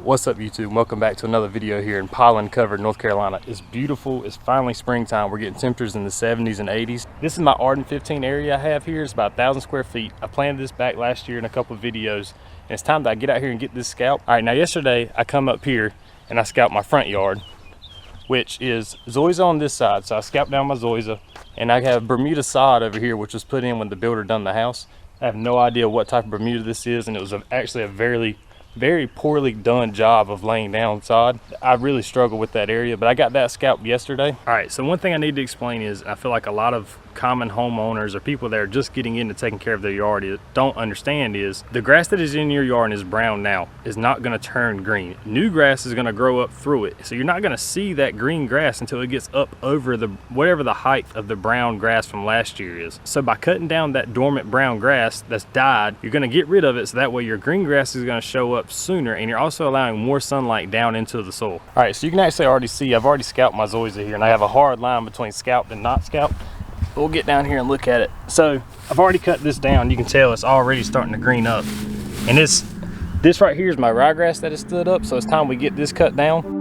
What's up YouTube? Welcome back to another video here in pollen covered North Carolina. It's beautiful. It's finally springtime. We're getting temperatures in the 70s and 80s. This is my Arden 15 area I have here. It's about 1,000 square feet. I planted this back last year in a couple of videos, and it's time that I get out here and get this scalp. All right, now yesterday I come up here and I scalped my front yard, which is Zoysia on this side. So I scalped down my Zoysia, and I have Bermuda sod over here, which was put in when the builder done the house. I have no idea what type of Bermuda this is, and it was actually a very poorly done job of laying down sod. I really struggle with that area, but I got that scalped yesterday. All right, so one thing I need to explain is I feel like a lot of common homeowners or people that are just getting into taking care of their yard don't understand is the grass that is in your yard and is brown now is not going to turn green. New grass is going to grow up through it, so you're not going to see that green grass until it gets up over the whatever the height of the brown grass from last year is. So by cutting down that dormant brown grass that's died, you're going to get rid of it, so that way your green grass is going to show up sooner, and you're also allowing more sunlight down into the soil. All right, so you can actually already see I've already scalped my Zoysia here, and I have a hard line between scalped and not scalped. We'll get down here and look at it. So I've already cut this down. You can tell it's already starting to green up, and this right here is my ryegrass that has stood up, so it's time we get this cut down.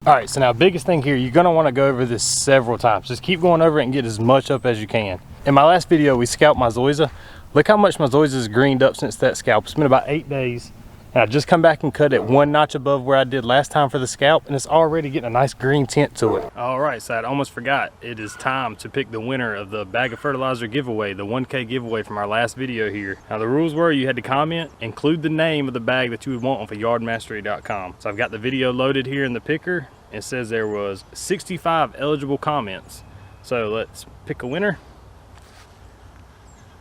All right, so now biggest thing here, you're gonna wanna go over this several times. Just keep going over it and get as much up as you can. In my last video, we scalped my Zoysia. Look how much my Zoysia has greened up since that scalp. It's been about 8 days. And I just come back and cut it 1 notch above where I did last time for the scalp, and it's already getting a nice green tint to it. All right, so I almost forgot. It is time to pick the winner of the bag of fertilizer giveaway, the 1K giveaway from our last video here. Now the rules were you had to comment, include the name of the bag that you would want on yardmastery.com. So I've got the video loaded here in the picker. It says there was 65 eligible comments. So let's pick a winner.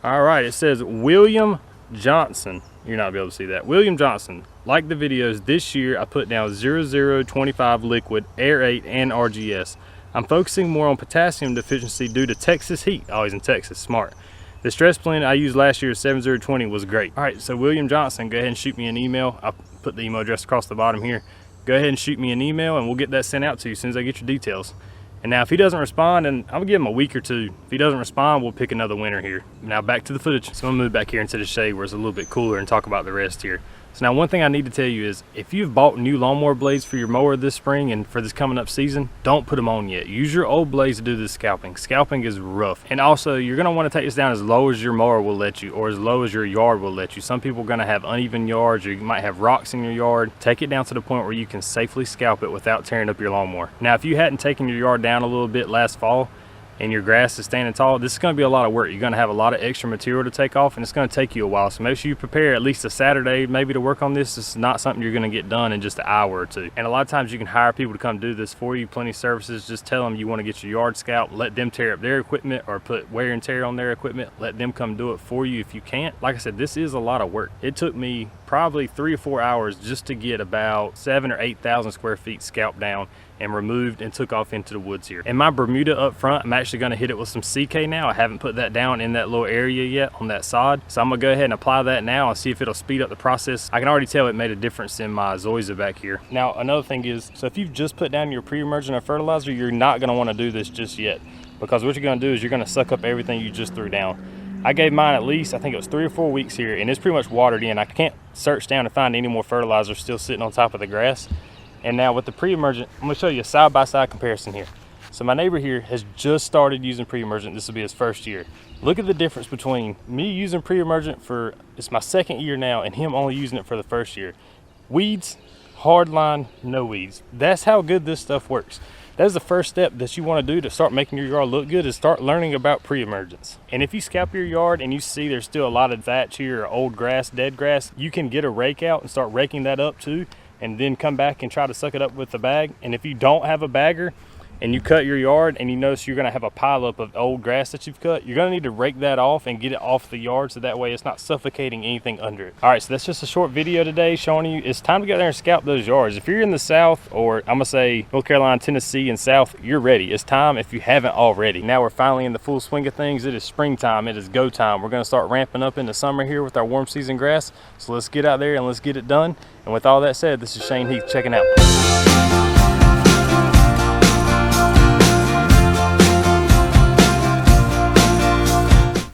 All right, it says William Johnson. You're not gonna be able to see that. William Johnson, like the videos, this year I put down 0025 liquid, aerate, and RGS. I'm focusing more on potassium deficiency due to Texas heat. Oh, he's in Texas, smart. The stress blend I used last year, 7020, was great. All right, so William Johnson, go ahead and shoot me an email. I'll put the email address across the bottom here. Go ahead and shoot me an email and we'll get that sent out to you as soon as I get your details. And now if he doesn't respond, and I'm gonna give him a week or two. If he doesn't respond, we'll pick another winner here. Now back to the footage. So I'm gonna move back here into the shade where it's a little bit cooler and talk about the rest here. So now one thing I need to tell you is if you've bought new lawnmower blades for your mower this spring and for this coming up season, don't put them on yet. Use your old blades to do this scalping. Scalping is rough. And also you're gonna wanna take this down as low as your mower will let you, or as low as your yard will let you. Some people are gonna have uneven yards, or you might have rocks in your yard. Take it down to the point where you can safely scalp it without tearing up your lawnmower. Now if you hadn't taken your yard down a little bit last fall, and your grass is standing tall, this is going to be a lot of work. You're going to have a lot of extra material to take off, and it's going to take you a while. So make sure you prepare at least a Saturday maybe to work on this. This is not something you're going to get done in just an hour or two. And a lot of times you can hire people to come do this for you. Plenty of services. Just tell them you want to get your yard scalped, let them tear up their equipment or put wear and tear on their equipment. Let them come do it for you if you can't. Like I said, this is a lot of work. It took me probably 3 or 4 hours just to get about 7,000 or 8,000 square feet scalped down and removed and took off into the woods here. And my Bermuda up front, I'm actually gonna hit it with some SeaK now. I haven't put that down in that little area yet on that sod. So I'm gonna go ahead and apply that now and see if it'll speed up the process. I can already tell it made a difference in my Zoysia back here. Now, another thing is, so if you've just put down your pre-emergent or fertilizer, you're not gonna wanna do this just yet, because what you're gonna do is you're gonna suck up everything you just threw down. I gave mine at least, I think it was 3 or 4 weeks here, and it's pretty much watered in. I can't search down to find any more fertilizer still sitting on top of the grass. And now with the pre-emergent, I'm gonna show you a side-by-side comparison here. So my neighbor here has just started using pre-emergent. This will be his first year. Look at the difference between me using pre-emergent for, it's my 2nd year now, and him only using it for the 1st year. Weeds, hard line, no weeds. That's how good this stuff works. That's the first step that you want to do to start making your yard look good, is start learning about pre-emergence. And if you scalp your yard and you see there's still a lot of thatch here or old grass, dead grass, you can get a rake out and start raking that up too, and then come back and try to suck it up with the bag. And if you don't have a bagger and you cut your yard and you notice you're going to have a pileup of old grass that you've cut, you're going to need to rake that off and get it off the yard so that way it's not suffocating anything under it. All right, so that's just a short video today showing you it's time to get there and scalp those yards. If you're in the South, or I'm gonna say North Carolina, Tennessee, and South, you're ready. It's time if you haven't already. Now we're finally in the full swing of things. It is springtime. It is go time. We're going to start ramping up into summer here with our warm season grass. So let's get out there and let's get it done. And with all that said, this is Shane Heath checking out.